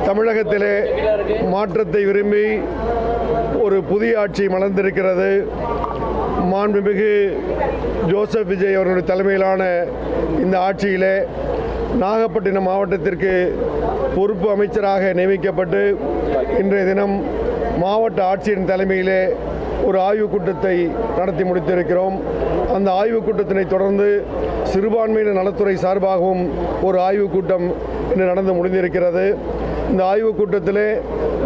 தமிழகத்திலே மாற்றத்தை விரும்பி ஒரு புதிய ஆட்சி மலர்ந்திருக்கிறது. மாண்புமிகு ஜோசப் விஜய் அவர்களுடைய தலைமையிலான இந்த ஆட்சியிலே நாகப்பட்டினம் மாவட்டத்திற்கு பொறுப்பு அமைச்சராக நியமிக்கப்பட்டு இன்றைய தினம் மாவட்ட ஆட்சியரின் தலைமையிலே ஒரு ஆய்வுக் கூட்டத்தை நடத்தி முடித்திருக்கிறோம். அந்த ஆய்வுக் கூட்டத்தினை தொடர்ந்து சிறுபான்மையினர் நலத்துறை சார்பாகவும் ஒரு ஆய்வுக் கூட்டம் இன்று நடந்து முடிந்திருக்கிறது. இந்த ஆய்வுக் கூட்டத்திலே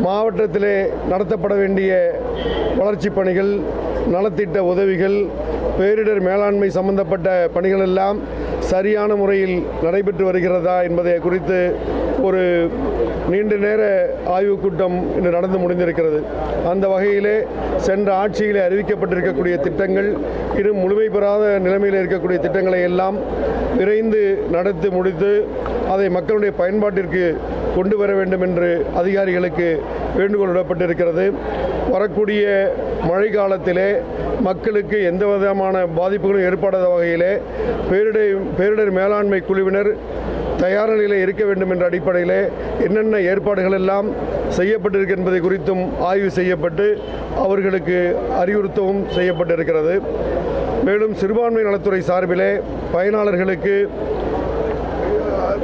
மாவட்டத்திலே நடத்தப்பட வேண்டிய வளர்ச்சிப் பணிகள், நலத்திட்ட உதவிகள், பேரிடர் மேலாண்மை சம்பந்தப்பட்ட பணிகள் எல்லாம் சரியான முறையில் நடைபெற்று வருகிறதா என்பதை குறித்து ஒரு நீண்ட நேர ஆய்வுக் கூட்டம் இன்று நடந்து முடிந்திருக்கிறது. அந்த வகையிலே சென்ற ஆட்சியிலே அறிவிக்கப்பட்டிருக்கக்கூடிய திட்டங்கள் இன்னும் முழுமை பெறாத நிலைமையில் இருக்கக்கூடிய திட்டங்களை எல்லாம் விரைந்து நடத்தி முடித்து அதை மக்களுடைய பயன்பாட்டிற்கு கொண்டு வர வேண்டும் என்று அதிகாரிகளுக்கு வேண்டுகோள் விடப்பட்டிருக்கிறது. வரக்கூடிய மழை காலத்திலே மக்களுக்கு எந்த விதமான பாதிப்புகளும் ஏற்படாத வகையிலே பேரிடர் மேலாண்மை குழுவினர் தயார் நிலையில் இருக்க வேண்டும் என்ற அடிப்படையில் என்னென்ன ஏற்பாடுகள் எல்லாம் செய்யப்பட்டிருக்கு என்பதை குறித்தும் ஆய்வு செய்யப்பட்டு அவர்களுக்கு அறிவுறுத்தவும் செய்யப்பட்டிருக்கிறது. மேலும் சிறுபான்மை நலத்துறை சார்பிலே பயனாளர்களுக்கு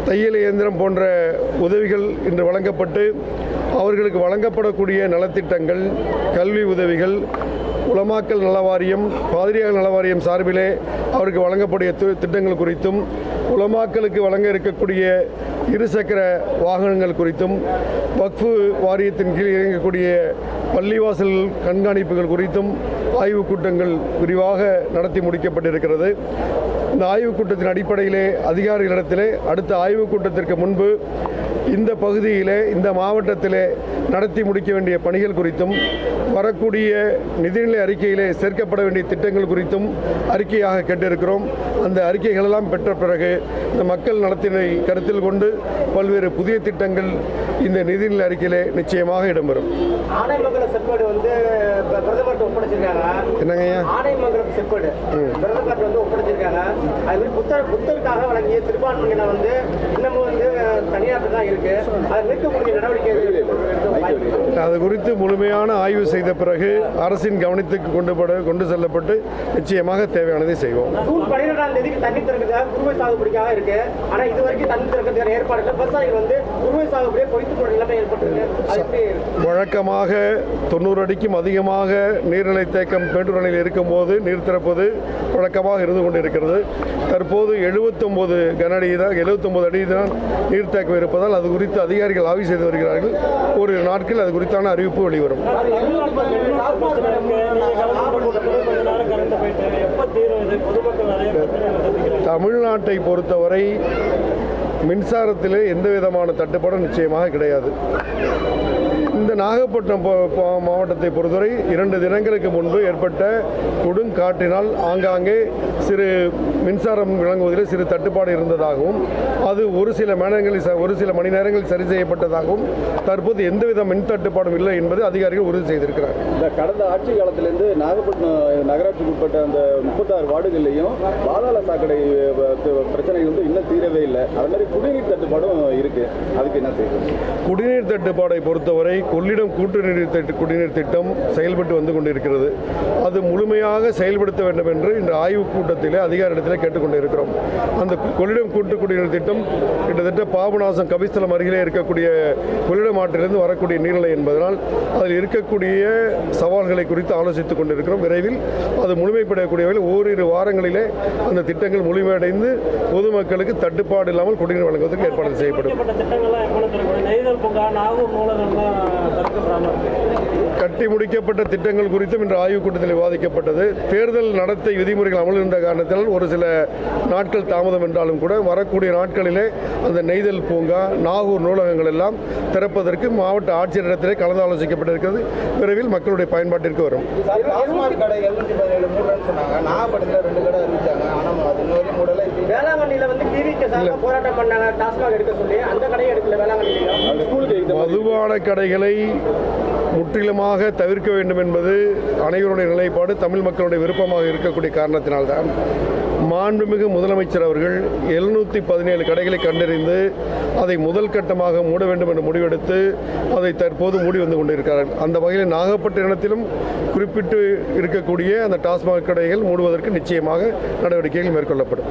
தையல் இயந்திரம் போன்ற உதவிகள் இன்று வழங்கப்பட்டு அவர்களுக்கு வழங்கப்படக்கூடிய நலத்திட்டங்கள், கல்வி உதவிகள், உலமாக்கல் நலவாரியம், பாதிரியார் நலவாரியம் சார்பிலே அவருக்கு வழங்கக்கூடிய திட்டங்கள் குறித்தும், உலமாக்களுக்கு வழங்க இருக்கக்கூடிய இருசக்கர வாகனங்கள் குறித்தும், வக்ஃபு வாரியத்தின் கீழ் இயங்கக்கூடிய பள்ளிவாசல் கண்காணிப்புகள் குறித்தும் ஆய்வுக் கூட்டங்கள் விரிவாக நடத்தி முடிக்கப்பட்டிருக்கிறது. இந்த ஆய்வுக் கூட்டத்தின் அடிப்படையிலே அதிகாரிகளிடத்திலே அடுத்த ஆய்வுக் கூட்டத்திற்கு முன்பு இந்த பகுதியிலே, இந்த மாவட்டத்திலே நடத்தி முடிக்க வேண்டிய பணிகள் குறித்தும், வரக்கூடிய நிதிநிலை அறிக்கையிலே சேர்க்கப்பட வேண்டிய திட்டங்கள் குறித்தும் அறிக்கையாக கேட்டிருக்கிறோம். அந்த அறிக்கைகளெல்லாம் பெற்ற பிறகு இந்த மக்கள் நலத்தினை கருத்தில் கொண்டு பல்வேறு புதிய திட்டங்கள் இந்த நிதிநிலை அறிக்கையிலே நிச்சயமாக இடம்பெறும். என்னங்கய்யா? அது குறித்து முழுமையான ஆய்வு செய்த பிறகு அரசின் கவனத்துக்கு கொண்டு செல்லப்பட்டு நிச்சயமாக தேவையானதை செய்வோம். வழக்கமாக 90 அடிக்கும் அதிகமாக நீர்நிலை தேக்கம் மேட்டூர் அணையில் இருக்கும் போது நீர் திறப்பது வழக்கமாக இருந்து கொண்டிருக்கிறது. தற்போது 79 கன அடி தான், 79 அடி தான் நீர்த்தேக்கம் இருப்பதால் அது குறித்து அதிகாரிகள் ஆய்வு செய்து வருகிறார்கள். ஒரு நாட்கள் அது குறித்தான அறிவிப்பு வெளிவரும். தமிழ்நாட்டை பொறுத்தவரை மின்சாரத்திலே எந்த விதமான தட்டுப்பாடும் நிச்சயமாக கிடையாது. இந்த நாகப்பட்டினம் மாவட்டத்தை பொறுத்தவரை 2 தினங்களுக்கு முன்பு ஏற்பட்ட கொடுங்காற்றினால் ஆங்காங்கே சிறு மின்சாரம் வழங்குவதில் சிறு தட்டுப்பாடு இருந்ததாகவும், அது ஒரு சில மணி நேரங்களில் சரி செய்யப்பட்டதாகவும், தற்போது எந்தவித மின் தட்டுப்பாடும் இல்லை என்பது அதிகாரிகள் உறுதி செய்திருக்கிறார். இந்த கடந்த ஆட்சி காலத்திலிருந்து நாகப்பட்டினம் நகராட்சிக்கு உட்பட்ட அந்த 36 வார்டுகள்லையும் பாதாள சாக்கடை பிரச்சனை வந்து இன்னும் தீரவே இல்லை. அது மாதிரி குடிநீர் தட்டுப்பாடும் இருக்கு. அதுக்கு என்ன செய்யுது? குடிநீர் தட்டுப்பாடை பொறுத்தவரை கொள்ளிடம் குடிநீர் திட்டம் செயல்பட்டு வந்து கொண்டிருக்கிறது. அது முழுமையாக செயல்படுத்த வேண்டும் என்று இந்த ஆய்வுக் கூட்டத்திலே அதிகாரிடத்திலே கேட்டுக்கொண்டிருக்கிறோம். அந்த கொள்ளிடம் குடிநீர் திட்டம் கிட்டத்தட்ட பாபநாசம் கபிஸ்தலம் அருகிலே இருக்கக்கூடிய கொள்ளிடம் ஆற்றிலிருந்து வரக்கூடிய நீர்நிலை என்பதனால் அதில் இருக்கக்கூடிய சவால்களை குறித்து ஆலோசித்துக் கொண்டிருக்கிறோம். விரைவில் அது முழுமைப்படக்கூடிய வகையில் ஓரிரு வாரங்களிலே அந்த திட்டங்கள் முழுமையடைந்து பொதுமக்களுக்கு தட்டுப்பாடு இல்லாமல் குடிநீர் வழங்குவதற்கு ஏற்பாடு செய்யப்படும். கட்டி முடிக்கப்பட்ட திட்டங்கள் குறித்தும் இன்று ஆய்வுக் கூட்டத்தில் விவாதிக்கப்பட்டது. தேர்தல் நடத்தை விதிமுறைகள் அமல் இருந்த காரணத்தால் ஒரு சில நாட்கள் தாமதம் என்றாலும் கூட வரக்கூடிய நாட்களிலே அந்த நெய்தல் பூங்கா, நாகூர் நூலகங்கள் எல்லாம் திறப்பதற்கு மாவட்ட ஆட்சியரிடத்திலே கலந்து ஆலோசிக்கப்பட்டிருக்கிறது. விரைவில் மக்களுடைய பயன்பாட்டிற்கு வரும். மதுபான கடைகளை முற்றிலுமாக தவிர்க்க வேண்டும் என்பது அனைவருடைய நிலைப்பாடு, தமிழ் மக்களுடைய விருப்பமாக இருக்கக்கூடிய காரணத்தினால்தான் மாண்புமிகு முதலமைச்சர் அவர்கள் 717 கடைகளை கண்டறிந்து அதை முதல் கட்டமாக மூட வேண்டும் என்று முடிவெடுத்து அதை தற்போது மூடி வந்து கொண்டிருக்கிறார்கள். அந்த வகையில் நாகப்பட்டினத்திலும் குறிப்பிட்டு இருக்கக்கூடிய அந்த டாஸ்மாக் கடைகள் மூடுவதற்கு நிச்சயமாக நடவடிக்கைகள் மேற்கொள்ளப்படும்.